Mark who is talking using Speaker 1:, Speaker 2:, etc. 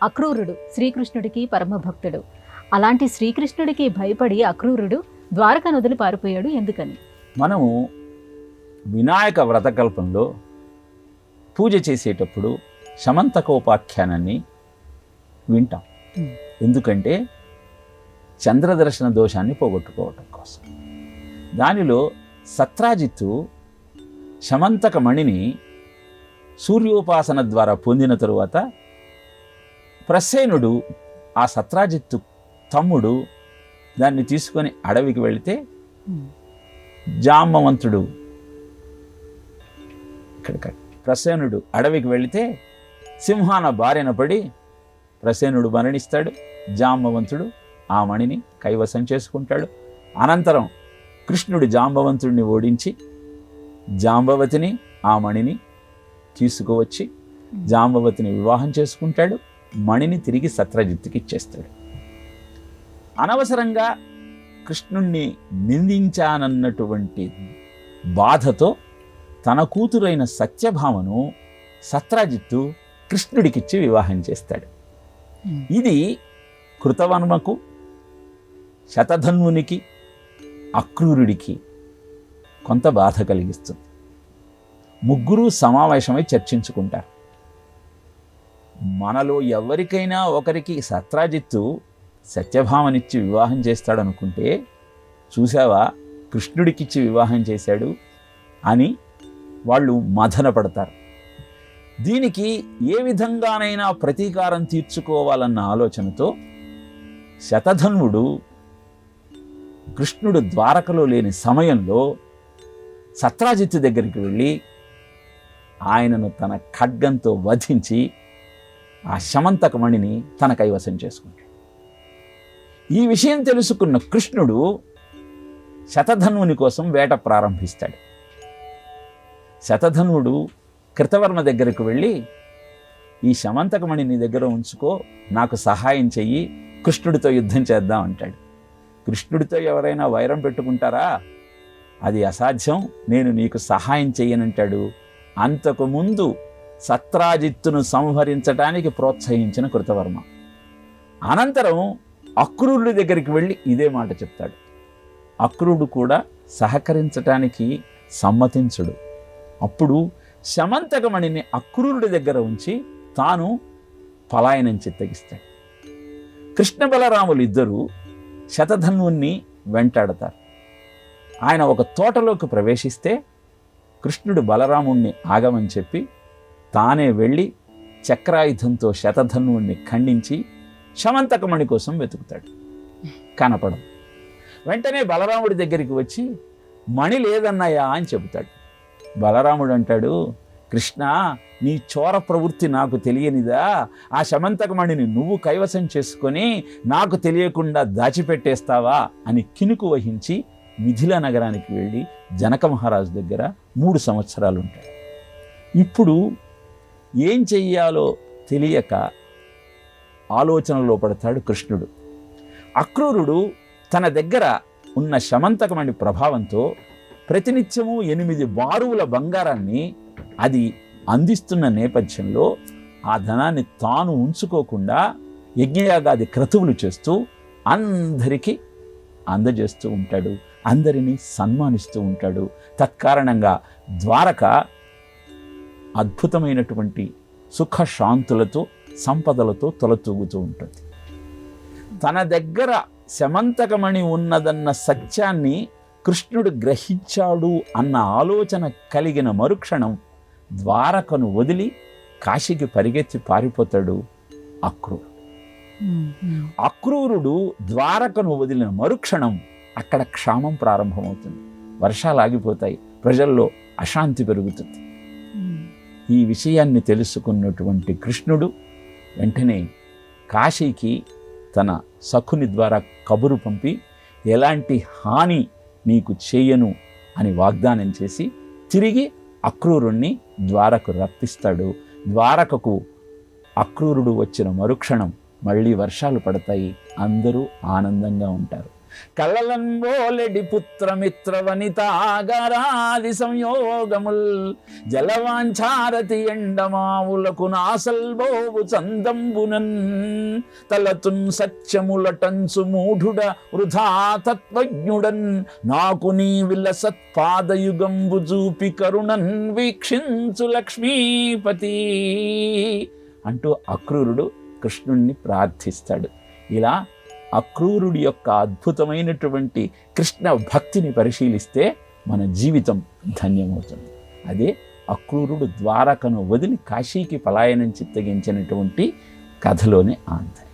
Speaker 1: అక్రూరుడు శ్రీకృష్ణుడికి పరమభక్తుడు. అలాంటి శ్రీకృష్ణుడికి భయపడి అక్రూరుడు ద్వారక నదులు పారిపోయాడు. ఎందుకని?
Speaker 2: మనము వినాయక వ్రతకల్పంలో పూజ చేసేటప్పుడు శమంతకోపాఖ్యానాన్ని వింటాం. ఎందుకంటే చంద్రదర్శన దోషాన్ని పోగొట్టుకోవటం కోసం. దానిలో సత్రాజిత్తు శమంతక మణిని సూర్యోపాసన ద్వారా పొందిన తరువాత ప్రసేనుడు ఆ సత్రాజిత్తు తమ్ముడు దాన్ని తీసుకొని అడవికి వెళితే జాంబవంతుడు ప్రసేనుడు అడవికి వెళితే సింహాన బారిన పడి ప్రసేనుడు మరణిస్తాడు. జాంబవంతుడు ఆ మణిని కైవసం చేసుకుంటాడు. అనంతరం కృష్ణుడు జాంబవంతుడిని ఓడించి జాంబవతిని ఆ మణిని తీసుకువచ్చి జాంబవతిని వివాహం చేసుకుంటాడు. మణిని తిరిగి సత్రజిత్తుకి ఇచ్చేస్తాడు. అనవసరంగా కృష్ణుణ్ణి నిందించానన్నటువంటి బాధతో తన కూతురైన సత్యభామను సత్రజిత్తు కృష్ణుడికిచ్చి వివాహం చేస్తాడు. ఇది కృతవర్మకు, శతధన్వునికి, అక్రూరుడికి కొంత బాధ కలిగిస్తుంది. ముగ్గురు సమావేశమై చర్చించుకుంటారు. మనలో ఎవరికైనా ఒకరికి సత్రాజిత్తు సత్యభామనిచ్చి వివాహం చేస్తాడనుకుంటే, చూసావా కృష్ణుడికిచ్చి వివాహం చేశాడు అని వాళ్ళు మదన పడతారు. దీనికి ఏ విధంగానైనా ప్రతీకారం తీర్చుకోవాలన్న ఆలోచనతో శతధన్వుడు కృష్ణుడు ద్వారకలో లేని సమయంలో సత్రాజిత్తు దగ్గరికి వెళ్ళి ఆయనను తన ఖడ్గంతో వధించి ఆ శమంతక మణిని తన కైవసం చేసుకుంటాడు. ఈ విషయం తెలుసుకున్న కృష్ణుడు శతధన్వుని కోసం వేట ప్రారంభిస్తాడు. శతధన్వుడు కృతవర్మ దగ్గరకు వెళ్ళి, ఈ శమంతకమణి నీ దగ్గర ఉంచుకో, నాకు సహాయం చెయ్యి, కృష్ణుడితో యుద్ధం చేద్దాం అంటాడు. కృష్ణుడితో ఎవరైనా వైరం పెట్టుకుంటారా? అది అసాధ్యం, నేను నీకు సహాయం చెయ్యనంటాడు. అంతకుముందు సత్రాజిత్తును సంహరించడానికి ప్రోత్సహించిన కృతవర్మ అనంతరం అక్రూరుడి దగ్గరికి వెళ్ళి ఇదే మాట చెప్తాడు. అక్రూరుడు కూడా సహకరించటానికి సమ్మతించడు. అప్పుడు శమంతకమణిని అక్రూరుడి దగ్గర ఉంచి తాను పలాయనం చిత్తగిస్తాడు. కృష్ణ బలరాములు ఇద్దరూ శతధన్వుణ్ణి వెంటాడతారు. ఆయన ఒక తోటలోకి ప్రవేశిస్తే కృష్ణుడు బలరాముణ్ణి ఆగమని చెప్పి తానే వెళ్ళి చక్రాయుధంతో శతధన్వుణ్ణి ఖండించి శమంతకమణి కోసం వెతుకుతాడు. కనపడం. వెంటనే బలరాముడి దగ్గరికి వచ్చి మణి లేదన్నయ్యా అని చెబుతాడు. బలరాముడు అంటాడు, కృష్ణ, నీ చోర ప్రవృత్తి నాకు తెలియనిదా? ఆ శమంతకమణిని నువ్వు కైవసం చేసుకొని నాకు తెలియకుండా దాచిపెట్టేస్తావా అని కినుకు వహించి మిథిలా నగరానికి వెళ్ళి జనక మహారాజు దగ్గర 3 సంవత్సరాలు ఉంటాడు. ఇప్పుడు ఏం చెయ్యాలో తెలియక ఆలోచనలో పడతాడు కృష్ణుడు. అక్రూరుడు తన దగ్గర ఉన్న శమంతకమణి ప్రభావంతో ప్రతినిత్యము 8 బారువుల బంగారాన్ని అది అందిస్తున్న నేపథ్యంలో ఆ ధనాన్ని తాను ఉంచుకోకుండా యజ్ఞయాగాది క్రతువులు చేస్తూ అందరికీ అందజేస్తూ ఉంటాడు. అందరినీ సన్మానిస్తూ ఉంటాడు. తత్కారణంగా ద్వారక అద్భుతమైనటువంటి సుఖశాంతులతో సంపదలతో తొలతూగుతూ ఉంటుంది. తన దగ్గర శమంతకమణి ఉన్నదన్న సత్యాన్ని కృష్ణుడు గ్రహించాడు అన్న ఆలోచన కలిగిన మరుక్షణం ద్వారకను వదిలి కాశీకి పరిగెత్తి పారిపోతాడు అక్రూరుడు. అక్రూరుడు ద్వారకను వదిలిన మరుక్షణం అక్కడ క్షామం ప్రారంభమవుతుంది. వర్షాలు ఆగిపోతాయి. ప్రజల్లో అశాంతి పెరుగుతుంది. ఈ విషయాన్ని తెలుసుకున్నటువంటి కృష్ణుడు వెంటనే కాశీకి తన సఖుని ద్వారా కబురు పంపి ఎలాంటి హాని నీకు చేయను అని వాగ్దానం చేసి తిరిగి అక్రూరుణ్ణి ద్వారకు రప్పిస్తాడు. ద్వారకకు అక్రూరుడు వచ్చిన మరుక్షణం మళ్ళీ వర్షాలు పడతాయి. అందరూ ఆనందంగా ఉంటారు. కలలన్వోలెడి పుత్రమిత్ర వనితాగరాది సంయోగముల్ జలవాంఛారతి ఎండమావులకు నాసల్బోవు చందంబునన్ తలతున్ సత్యములటంచు మూఢుడ వృధా తత్వజ్ఞుడన్ నాకు నీ విలసత్పాదయుగంబు చూపి కరుణన్ వీక్షించు లక్ష్మీపతి అంటూ అక్రూరుడు కృష్ణుణ్ణి ప్రార్థిస్తాడు. ఇలా అక్రూరుడి యొక్క అద్భుతమైనటువంటి కృష్ణ భక్తిని పరిశీలిస్తే మన జీవితం ధన్యమవుతుంది. అదే అక్రూరుడు ద్వారకను వదిలి కాశీకి పలాయనం చిత్తగించినటువంటి కథలోని ఆంతర్యం.